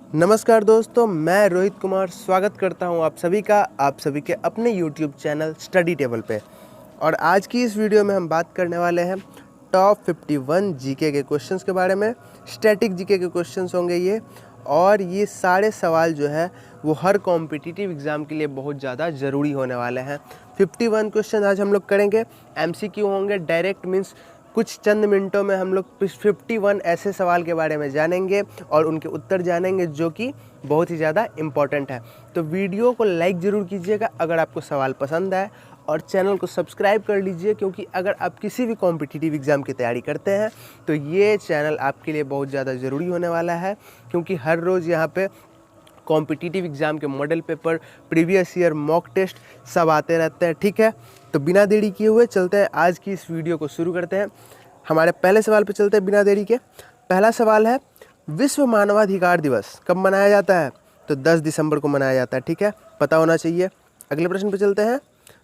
नमस्कार दोस्तों, मैं रोहित कुमार स्वागत करता हूं आप सभी के अपने YouTube चैनल स्टडी टेबल पे। और आज की इस वीडियो में हम बात करने वाले हैं टॉप 51 जीके के क्वेश्चंस के बारे में। स्टैटिक जीके के क्वेश्चंस होंगे ये, और ये सारे सवाल जो है वो हर कॉम्पिटिटिव एग्ज़ाम के लिए बहुत ज़्यादा ज़रूरी होने वाले हैं। 51 क्वेश्चन आज हम लोग करेंगे। MCQ होंगे, डायरेक्ट मीन्स कुछ चंद मिनटों में हम लोग 51 ऐसे सवाल के बारे में जानेंगे और उनके उत्तर जानेंगे जो कि बहुत ही ज़्यादा इम्पॉर्टेंट है। तो वीडियो को लाइक ज़रूर कीजिएगा अगर आपको सवाल पसंद आए, और चैनल को सब्सक्राइब कर लीजिए, क्योंकि अगर आप किसी भी कॉम्पिटिटिव एग्ज़ाम की तैयारी करते हैं तो ये चैनल आपके लिए बहुत ज़्यादा ज़रूरी होने वाला है, क्योंकि हर रोज़ यहाँ पे कॉम्पिटिटिव एग्ज़ाम के model paper, previous year mock test सब आते रहते हैं। ठीक है, तो बिना देरी किए हुए चलते हैं, आज की इस वीडियो को शुरू करते हैं। हमारे पहले सवाल पे चलते हैं बिना देरी के। पहला सवाल है, विश्व मानवाधिकार दिवस कब मनाया जाता है? तो 10 दिसंबर को मनाया जाता है। ठीक है, पता होना चाहिए। अगले प्रश्न पे चलते हैं,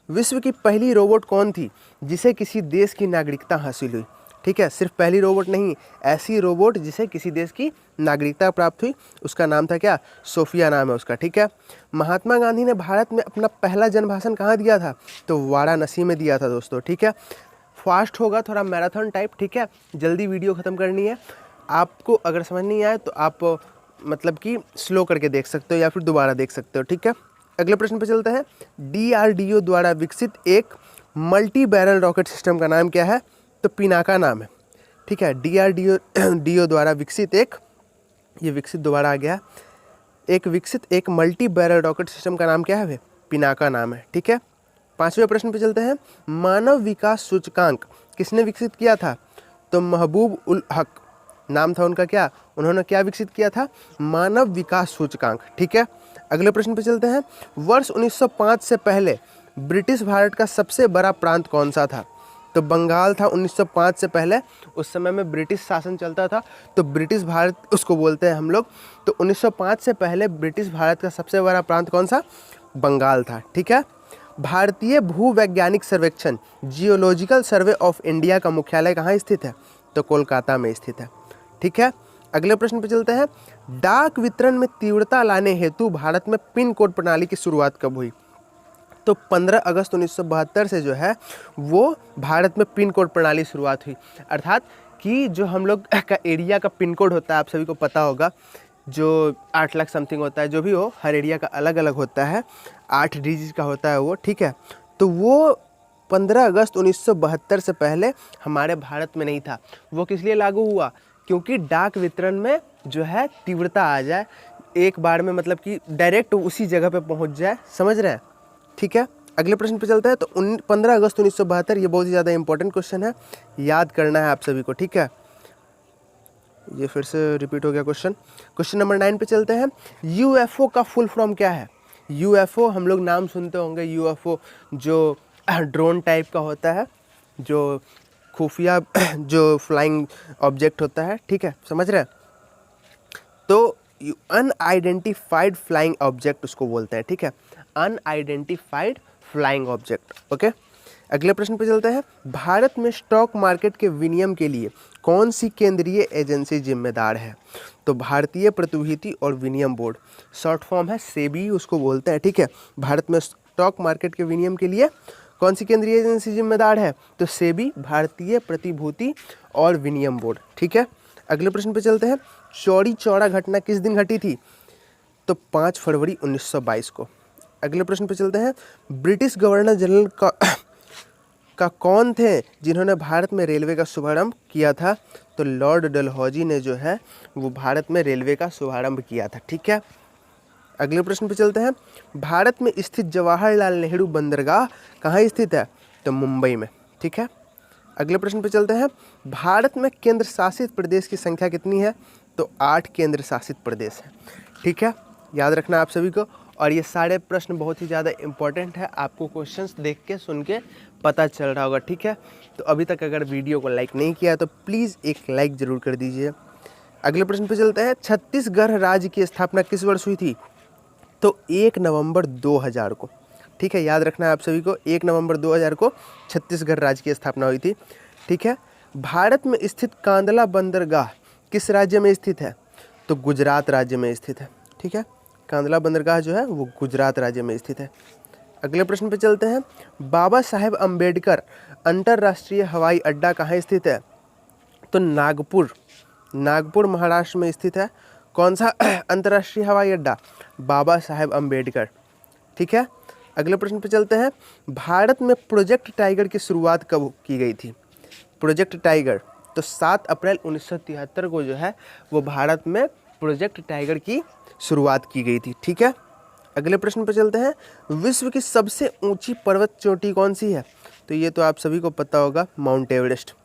विश्व की पहली रोबोट कौन थी जिसे किसी देश की नागरिकता हासिल हुई? ठीक है, सिर्फ पहली रोबोट नहीं, ऐसी रोबोट जिसे किसी देश की नागरिकता प्राप्त हुई, उसका नाम था क्या? सोफिया नाम है उसका। ठीक है, महात्मा गांधी ने भारत में अपना पहला जन भाषण कहाँ दिया था? तो वाराणसी में दिया था दोस्तों। ठीक है, फास्ट होगा, थोड़ा मैराथन टाइप। ठीक है, जल्दी वीडियो ख़त्म करनी है। आपको अगर समझ नहीं आए तो आप मतलब कि स्लो करके देख सकते हो या फिर दोबारा देख सकते हो। ठीक है, अगले प्रश्न पे चलते हैं। DRDO द्वारा विकसित एक मल्टी बैरल रॉकेट सिस्टम का नाम क्या है? तो पिनाका नाम है। ठीक है, DRDO द्वारा विकसित दोबारा आ गया, विकसित मल्टी बैरल रॉकेट सिस्टम का नाम क्या है? पिनाका नाम है। ठीक है, पांचवें प्रश्न पे चलते हैं। मानव विकास सूचकांक किसने विकसित किया था? तो महबूब उल हक नाम था उनका। क्या उन्होंने क्या विकसित किया था? मानव विकास सूचकांक। ठीक है, अगले प्रश्न पे चलते हैं। वर्ष 1905 से पहले ब्रिटिश भारत का सबसे बड़ा प्रांत कौन सा था? तो बंगाल था 1905 से पहले। उस समय में ब्रिटिश शासन चलता था, तो ब्रिटिश भारत उसको बोलते हैं हम लोग। तो 1905 से पहले ब्रिटिश भारत का सबसे बड़ा प्रांत कौन सा? बंगाल था। ठीक है, भारतीय भूवैज्ञानिक सर्वेक्षण जियोलॉजिकल सर्वे ऑफ इंडिया का मुख्यालय कहाँ स्थित है? तो कोलकाता में स्थित है। ठीक है, अगले प्रश्न पे चलते हैं। डाक वितरण में तीव्रता लाने हेतु भारत में पिन कोड प्रणाली की शुरुआत कब हुई? तो 15 अगस्त 1972 से जो है वो भारत में पिन कोड प्रणाली शुरुआत हुई। अर्थात कि जो हम लोग का एरिया का पिन कोड होता है, आप सभी को पता होगा, जो 8 लाख समथिंग होता है, जो भी हो, हर एरिया का अलग अलग होता है, 8 डिजिट का होता है वो। ठीक है, तो वो 15 अगस्त 1972 से पहले हमारे भारत में नहीं था। वो किस लिए लागू हुआ? क्योंकि डाक वितरण में जो है तीव्रता आ जाए, एक बार में मतलब कि डायरेक्ट उसी जगह पे पहुंच जाए। समझ रहे हैं? ठीक है, अगले प्रश्न पे चलते हैं। तो 15 अगस्त 1972, ये बहुत ही ज़्यादा इंपॉर्टेंट क्वेश्चन है, याद करना है आप सभी को। ठीक है, ये फिर से रिपीट हो गया क्वेश्चन। क्वेश्चन नंबर 9 पे चलते हैं। UFO का फुल फॉर्म क्या है? UFO हम लोग नाम सुनते होंगे। UFO जो ड्रोन टाइप का होता है, जो खुफिया जो फ्लाइंग ऑब्जेक्ट होता है। ठीक है, समझ रहे हैं? तो अनआइडेंटिफाइड फ्लाइंग ऑब्जेक्ट उसको बोलते हैं। ठीक है, अनआइडेंटिफाइड फ्लाइंग ऑब्जेक्ट। ओके, अगले प्रश्न पे चलते हैं। भारत में स्टॉक मार्केट के विनियमन के लिए कौन सी केंद्रीय एजेंसी जिम्मेदार है? तो भारतीय प्रतिभूति और विनिमय बोर्ड, शॉर्ट फॉर्म है सेबी उसको बोलते हैं। ठीक है, भारत में स्टॉक मार्केट के विनियमन के लिए कौन सी केंद्रीय एजेंसी जिम्मेदार है? तो सेबी, भारतीय प्रतिभूति और विनिमय बोर्ड। ठीक है, अगले प्रश्न पे चलते हैं। चौरी चौरा घटना किस दिन घटी थी? तो 5 फरवरी 1922 को। अगले प्रश्न पे चलते हैं। ब्रिटिश गवर्नर जनरल का कौन थे जिन्होंने भारत में रेलवे का शुभारंभ किया था? तो लॉर्ड डलहौजी ने जो है वो भारत में रेलवे का शुभारंभ किया था। ठीक है, अगले प्रश्न पे चलते हैं। भारत में स्थित जवाहरलाल नेहरू बंदरगाह कहाँ स्थित है? तो मुंबई में। ठीक है, अगले प्रश्न पे चलते हैं। भारत में केंद्र शासित प्रदेश की संख्या कितनी है? तो 8 केंद्र शासित प्रदेश हैं। ठीक है, याद रखना आप सभी को। और ये सारे प्रश्न बहुत ही ज़्यादा इंपॉर्टेंट है, आपको क्वेश्चंस देख के सुन के पता चल रहा होगा। ठीक है, तो अभी तक अगर वीडियो को लाइक नहीं किया तो प्लीज़ एक लाइक ज़रूर कर दीजिए। अगले प्रश्न पे चलते हैं। छत्तीसगढ़ राज्य की स्थापना किस वर्ष हुई थी? तो 1 नवंबर 2000 को। ठीक है, याद रखना है आप सभी को, 1 नवंबर 2000 को छत्तीसगढ़ राज्य की स्थापना हुई थी। ठीक है, भारत में स्थित कांदला बंदरगाह किस राज्य में स्थित है? तो गुजरात राज्य में स्थित है। ठीक है, कांदला बंदरगाह जो है वो गुजरात राज्य में स्थित है। अगले प्रश्न पे चलते हैं। बाबा साहेब अम्बेडकर अंतर्राष्ट्रीय हवाई अड्डा कहाँ स्थित है? तो नागपुर महाराष्ट्र में स्थित है। कौन सा अंतर्राष्ट्रीय हवाई अड्डा? बाबा साहेब अम्बेडकर। ठीक है, अगले प्रश्न पे चलते हैं। भारत में प्रोजेक्ट टाइगर की शुरुआत कब की गई थी? प्रोजेक्ट टाइगर तो 7 अप्रैल 1973 को जो है वो भारत में प्रोजेक्ट टाइगर की शुरुआत की गई थी। ठीक है, अगले प्रश्न पर चलते हैं। विश्व की सबसे ऊंची पर्वत चोटी कौन सी है? तो ये तो आप सभी को पता होगा, माउंट एवरेस्ट।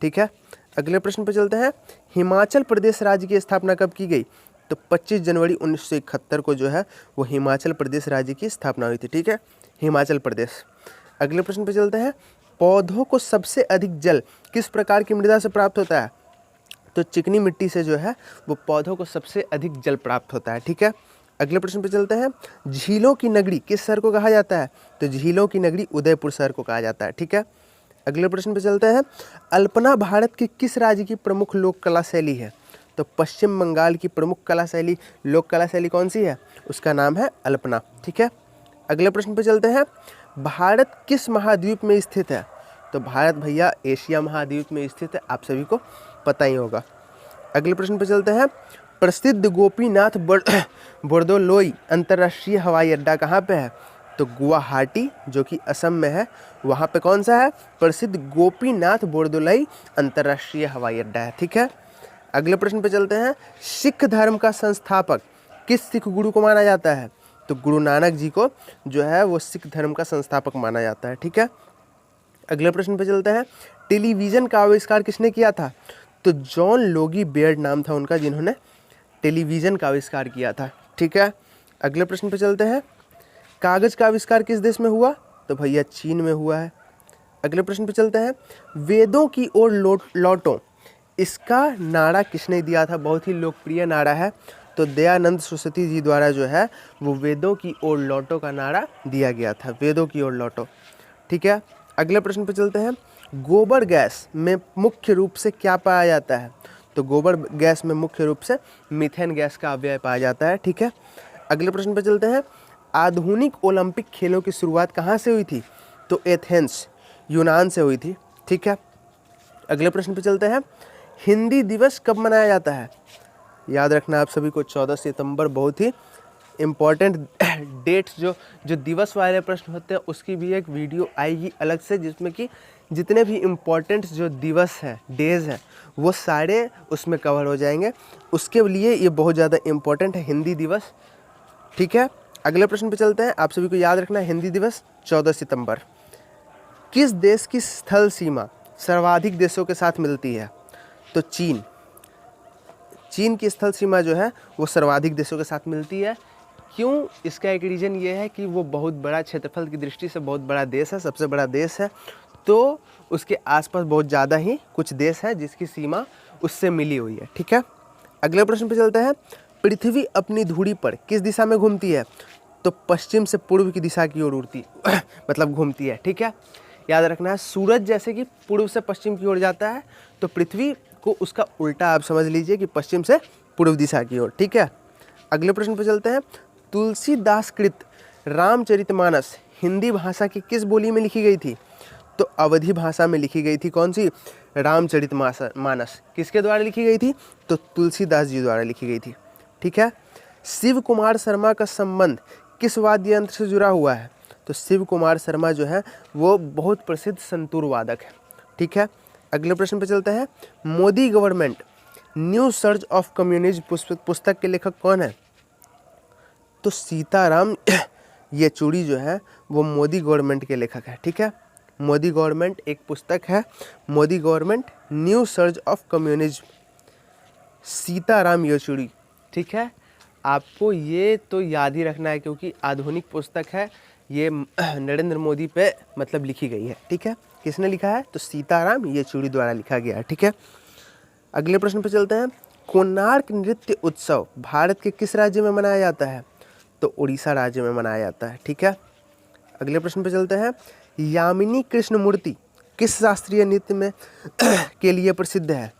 ठीक है, अगले प्रश्न पर चलते हैं। हिमाचल प्रदेश राज्य की स्थापना कब की गई? तो 25 जनवरी 1971 को जो है वो हिमाचल प्रदेश राज्य की स्थापना हुई थी। ठीक है, हिमाचल प्रदेश। अगले प्रश्न पर चलते हैं। पौधों को सबसे अधिक जल किस प्रकार की मृदा से प्राप्त होता है? तो चिकनी मिट्टी से जो है वो पौधों को सबसे अधिक जल प्राप्त होता है। ठीक है, अगले प्रश्न पे चलते हैं। झीलों की नगरी किस शहर को कहा जाता है? तो झीलों की नगरी उदयपुर शहर को कहा जाता है। ठीक है, अगले प्रश्न पे चलते हैं। अल्पना भारत के किस राज्य की प्रमुख लोक कला शैली है? तो पश्चिम बंगाल की प्रमुख कला शैली, लोक कला शैली कौन सी है? उसका नाम है अल्पना। ठीक है, अगले प्रश्न पे चलते हैं। भारत किस महाद्वीप में स्थित है? तो भारत भैया एशिया महाद्वीप में स्थित है, आप सभी को पता ही होगा। अगले प्रश्न पे चलते हैं। प्रसिद्ध गोपीनाथ बोरदोलोई अंतर्राष्ट्रीय हवाई अड्डा कहाँ पे है? तो गुवाहाटी जो कि असम में है, वहाँ पे कौन सा है? प्रसिद्ध गोपीनाथ बोरदोलोई अंतर्राष्ट्रीय हवाई अड्डा है। ठीक है, अगले प्रश्न पे चलते हैं। सिख धर्म का संस्थापक किस सिख गुरु को माना जाता है? तो गुरु नानक जी को जो है वो सिख धर्म का संस्थापक माना जाता है। ठीक है, अगले प्रश्न पे चलते हैं। टेलीविज़न का आविष्कार किसने किया था? तो जॉन लोगी बेयर्ड नाम था उनका, जिन्होंने टेलीविज़न का आविष्कार किया था। ठीक है, अगले प्रश्न पे चलते हैं। कागज़ का आविष्कार किस देश में हुआ? तो भैया चीन में हुआ है। अगले प्रश्न पे चलते हैं। वेदों की ओर लौटो, इसका नारा किसने दिया था? बहुत ही लोकप्रिय नारा है। तो दयानंद सरस्वती जी द्वारा जो है वो वेदों की ओर लौटो का नारा दिया गया था, वेदों की ओर लौटो। ठीक है, अगले प्रश्न पे चलते हैं। गोबर गैस में मुख्य रूप से क्या पाया जाता है? तो गोबर गैस में मुख्य रूप से मीथेन गैस का अवयव पाया जाता है। ठीक है, अगले प्रश्न पे चलते हैं। आधुनिक ओलंपिक खेलों की शुरुआत कहाँ से हुई थी? तो एथेंस, यूनान से हुई थी। ठीक है, अगले प्रश्न पे चलते हैं। हिंदी दिवस कब मनाया जाता है? याद रखना आप सभी को 14 सितंबर, बहुत ही इम्पॉर्टेंट डेट्स जो दिवस वाले प्रश्न होते हैं उसकी भी एक वीडियो आएगी अलग से, जिसमें कि जितने भी इम्पॉर्टेंट जो दिवस हैं, डेज़ हैं, वो सारे उसमें कवर हो जाएंगे। उसके लिए ये बहुत ज़्यादा इम्पॉर्टेंट है, हिंदी दिवस। ठीक है, अगले प्रश्न पे चलते हैं। आप सभी को याद रखना है हिंदी दिवस 14 सितंबर। किस देश की स्थल सीमा सर्वाधिक देशों के साथ मिलती है? तो चीन की स्थल सीमा जो है वो सर्वाधिक देशों के साथ मिलती है। क्यों? इसका एक रीज़न ये है कि वो बहुत बड़ा, क्षेत्रफल की दृष्टि से बहुत बड़ा देश है, सबसे बड़ा देश है, तो उसके आसपास बहुत ज़्यादा ही कुछ देश है जिसकी सीमा उससे मिली हुई है। ठीक है, अगले प्रश्न पे चलते हैं। पृथ्वी अपनी धुरी पर किस दिशा में घूमती है? तो पश्चिम से पूर्व की दिशा की ओर उड़ती मतलब घूमती है। ठीक है, याद रखना है। सूरज जैसे कि पूर्व से पश्चिम की ओर जाता है, तो पृथ्वी को उसका उल्टा आप समझ लीजिए कि पश्चिम से पूर्व दिशा की ओर। ठीक है, अगले प्रश्न पे चलते हैं। तुलसीदास कृत रामचरितमानस हिंदी भाषा की किस बोली में लिखी गई थी? तो अवधी भाषा में लिखी गई थी। कौन सी? रामचरितमानस। किसके द्वारा लिखी गई थी? तो तुलसीदास जी द्वारा लिखी गई थी। ठीक है, शिव कुमार शर्मा का संबंध किस वाद्य यंत्र से जुड़ा हुआ है? तो शिव कुमार शर्मा जो है वो बहुत प्रसिद्ध संतूर वादक है। ठीक है, अगले प्रश्न पे चलते हैं। Modi government new surge of communism पुस्तक के लेखक कौन है? तो सीताराम येचुरी जो है वो मोदी गवर्नमेंट के लेखक है। ठीक है, मोदी गवर्नमेंट एक पुस्तक है, Modi government new surge of communism, Sitaram Yechury. ठीक है, आपको ये तो याद ही रखना है क्योंकि आधुनिक पुस्तक है ये, नरेंद्र मोदी पे मतलब लिखी गई है। ठीक है, किसने लिखा है? तो सीताराम येचुरी द्वारा लिखा गया है। ठीक है, अगले प्रश्न पे चलते हैं। कोणार्क नृत्य उत्सव भारत के किस राज्य में मनाया जाता है? तो उड़ीसा राज्य में मनाया जाता है। ठीक है, अगले प्रश्न पे चलते हैं। यामिनी कृष्णमूर्ति किस शास्त्रीय नृत्य में के लिए प्रसिद्ध है?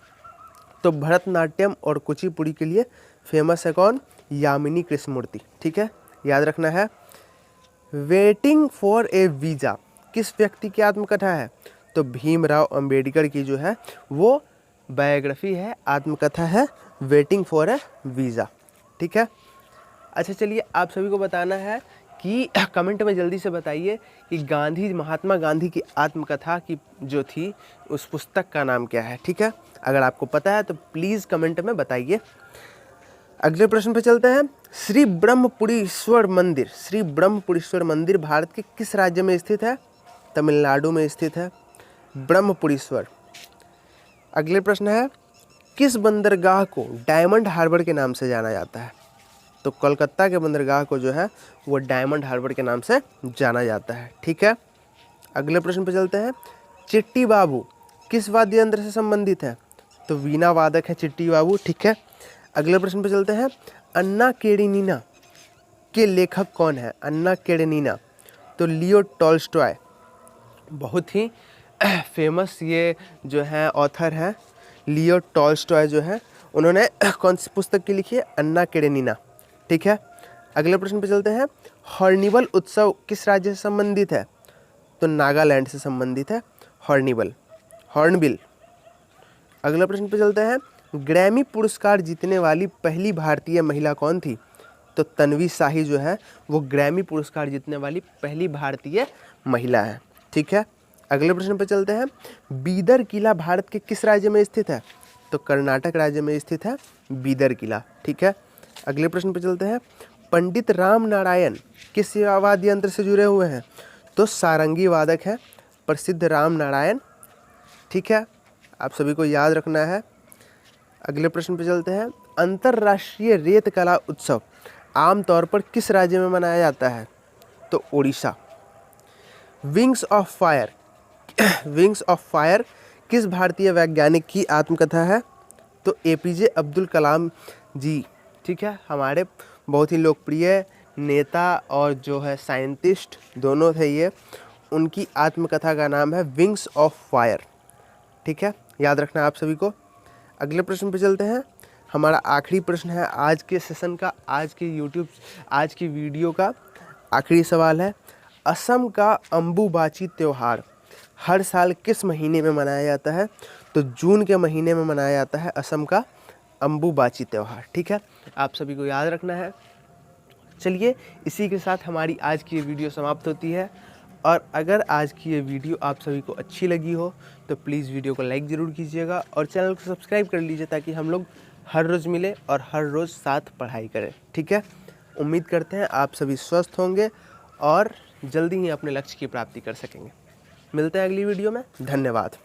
तो भरतनाट्यम और कुचिपुड़ी के लिए फेमस है कौन? यामिनी कृष्णमूर्ति। ठीक है, याद रखना है। वेटिंग फॉर ए वीज़ा किस व्यक्ति की आत्मकथा है? तो भीमराव अंबेडकर की जो है वो बायोग्राफी है, आत्मकथा है, वेटिंग फॉर ए वीज़ा। ठीक है, अच्छा चलिए आप सभी को बताना है कि कमेंट में जल्दी से बताइए कि महात्मा गांधी की आत्मकथा की जो थी उस पुस्तक का नाम क्या है। ठीक है, अगर आपको पता है तो प्लीज़ कमेंट में बताइए। अगले प्रश्न पे चलते हैं। श्री ब्रह्मपुरीश्वर मंदिर भारत के किस राज्य में स्थित है? तमिलनाडु में स्थित है ब्रह्मपुरीश्वर। अगले प्रश्न है, किस बंदरगाह को डायमंड हार्बर के नाम से जाना जाता है? तो कोलकाता के बंदरगाह को जो है वो डायमंड हार्बर के नाम से जाना जाता है। ठीक है, अगले प्रश्न पे चलते हैं। चिट्टी बाबू किस वाद्य यंत्र से संबंधित है? तो वीणा वादक है चिट्टी बाबू। ठीक है, अगले प्रश्न पे चलते हैं। अन्ना केरेनिना के लेखक कौन है? अन्ना केरेनिना तो लियो टॉल्स्टॉय, बहुत ही फेमस ये जो है ऑथर है लियो टॉल्स्टॉय जो है, उन्होंने कौन सी पुस्तक की लिखी है? अन्ना केरेनिना। ठीक है, अगले प्रश्न पे चलते हैं। हॉर्निबल उत्सव किस राज्य से संबंधित है? तो नागालैंड से संबंधित है हॉर्नबिल। अगले प्रश्न पे चलते हैं। ग्रैमी पुरस्कार जीतने वाली पहली भारतीय महिला कौन थी? तो तन्वी शाही जो है वो ग्रैमी पुरस्कार जीतने वाली पहली भारतीय महिला है। ठीक है, अगले प्रश्न पे चलते हैं। बीदर किला भारत के किस राज्य में स्थित है? तो कर्नाटक राज्य में स्थित है बीदर किला। ठीक है, अगले प्रश्न पे चलते हैं। पंडित राम नारायण किस वाद्य यंत्र से जुड़े हुए हैं? तो सारंगी वादक है प्रसिद्ध राम नारायण। ठीक है, आप सभी को याद रखना है। अगले प्रश्न पे चलते हैं। अंतर्राष्ट्रीय रेत कला उत्सव आमतौर पर किस राज्य में मनाया जाता है? तो उड़ीसा। विंग्स ऑफ फायर किस भारतीय वैज्ञानिक की आत्मकथा है? तो एपीजे अब्दुल कलाम जी। ठीक है, हमारे बहुत ही लोकप्रिय नेता और जो है साइंटिस्ट दोनों थे ये, उनकी आत्मकथा का नाम है विंग्स ऑफ फायर। ठीक है, याद रखना आप सभी को। अगले प्रश्न पे चलते हैं। हमारा आखिरी प्रश्न है आज के सेशन का, आज की वीडियो का आखिरी सवाल है। असम का अम्बुबाची त्यौहार हर साल किस महीने में मनाया जाता है? तो जून के महीने में मनाया जाता है असम का अम्बुबाची त्यौहार। ठीक है, आप सभी को याद रखना है। चलिए इसी के साथ हमारी आज की ये वीडियो समाप्त होती है। और अगर आज की ये वीडियो आप सभी को अच्छी लगी हो तो प्लीज़ वीडियो को लाइक ज़रूर कीजिएगा और चैनल को सब्सक्राइब कर लीजिए ताकि हम लोग हर रोज़ मिले और हर रोज़ साथ पढ़ाई करें। ठीक है, उम्मीद करते हैं आप सभी स्वस्थ होंगे और जल्दी ही अपने लक्ष्य की प्राप्ति कर सकेंगे। मिलते हैं अगली वीडियो में। धन्यवाद।